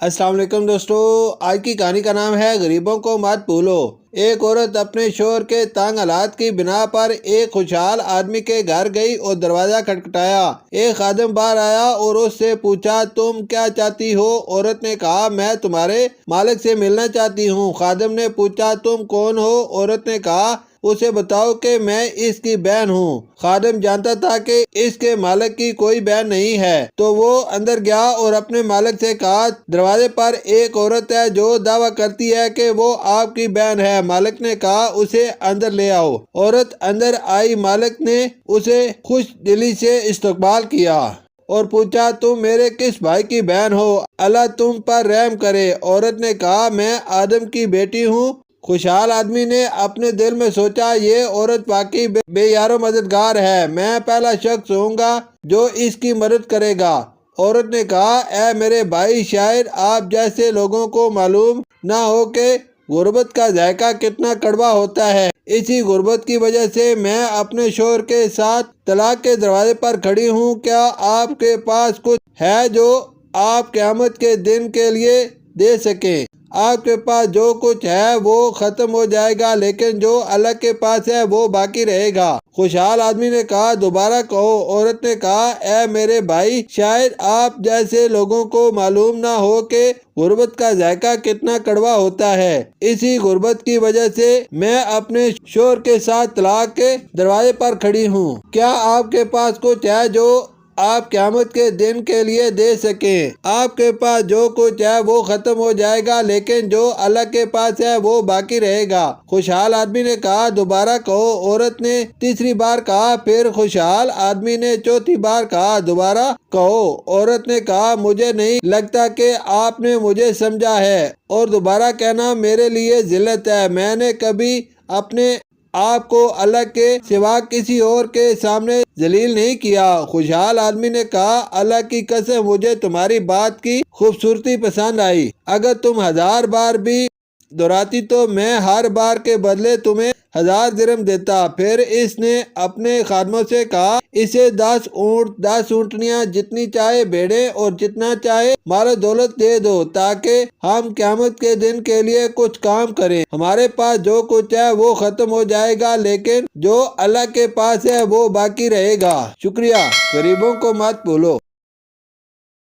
السلام علیکم دوستو، آج کی کہانی کا نام ہے غریبوں کو مت بھولو۔ ایک عورت اپنے شوہر کے تنگ حالات کی بنا پر ایک خوشحال آدمی کے گھر گئی اور دروازہ کھٹکھٹایا۔ ایک خادم باہر آیا اور اس سے پوچھا، تم کیا چاہتی ہو؟ عورت نے کہا، میں تمہارے مالک سے ملنا چاہتی ہوں۔ خادم نے پوچھا، تم کون ہو؟ عورت نے کہا، اسے بتاؤ کہ میں اس کی بہن ہوں۔ خادم جانتا تھا کہ اس کے مالک کی کوئی بہن نہیں ہے، تو وہ اندر گیا اور اپنے مالک سے کہا، دروازے پر ایک عورت ہے جو دعویٰ کرتی ہے کہ وہ آپ کی بہن ہے۔ مالک نے کہا، اسے اندر لے آؤ۔ عورت اندر آئی۔ مالک نے اسے خوش دلی سے استقبال کیا اور پوچھا، تم میرے کس بھائی کی بہن ہو؟ اللہ تم پر رحم کرے۔ عورت نے کہا، میں آدم کی بیٹی ہوں۔ خوشحال آدمی نے اپنے دل میں سوچا، یہ عورت واقعی بے یار و مددگار ہے، میں پہلا شخص ہوں گا جو اس کی مدد کرے گا۔ عورت نے کہا، اے میرے بھائی، شاید آپ جیسے لوگوں کو معلوم نہ ہو کہ غربت کا ذائقہ کتنا کڑوا ہوتا ہے۔ اسی غربت کی وجہ سے میں اپنے شوہر کے ساتھ طلاق کے دروازے پر کھڑی ہوں۔ کیا آپ کے پاس کچھ ہے جو آپ قیامت کے دن کے لیے دے سکیں؟ آپ کے پاس جو کچھ ہے وہ ختم ہو جائے گا، لیکن جو اللہ کے پاس ہے وہ باقی رہے گا۔ خوشحال آدمی نے کہا، دوبارہ کہو۔ عورت نے کہا، اے میرے بھائی، شاید آپ جیسے لوگوں کو معلوم نہ ہو کہ غربت کا ذائقہ کتنا کڑوا ہوتا ہے۔ اسی غربت کی وجہ سے میں اپنے شوہر کے ساتھ طلاق کے دروازے پر کھڑی ہوں۔ کیا آپ کے پاس کچھ ہے جو آپ قیامت کے دن کے لیے دے سکیں؟ آپ کے پاس جو کچھ ہے وہ ختم ہو جائے گا، لیکن جو اللہ کے پاس ہے وہ باقی رہے گا۔ خوشحال آدمی نے کہا، دوبارہ کہو۔ عورت نے تیسری بار کہا، پھر خوشحال آدمی نے چوتھی بار کہا، دوبارہ کہو۔ عورت نے کہا، مجھے نہیں لگتا کہ آپ نے مجھے سمجھا ہے، اور دوبارہ کہنا میرے لیے ذلت ہے۔ میں نے کبھی اپنے آپ کو اللہ کے سوا کسی اور کے سامنے ذلیل نہیں کیا۔ خوشحال آدمی نے کہا، اللہ کی قسم، مجھے تمہاری بات کی خوبصورتی پسند آئی۔ اگر تم 1000 بار بھی دہراتی تو میں ہر بار کے بدلے تمہیں 1000 درہم دیتا۔ پھر اس نے اپنے خادموں سے کہا، اسے 10 اونٹ، 10 اونٹنیاں، جتنی چاہے بھیڑیں اور جتنا چاہے مال و دولت دے دو، تاکہ ہم قیامت کے دن کے لیے کچھ کام کریں۔ ہمارے پاس جو کچھ ہے وہ ختم ہو جائے گا، لیکن جو اللہ کے پاس ہے وہ باقی رہے گا۔ شکریہ۔ غریبوں کو مت بھولو۔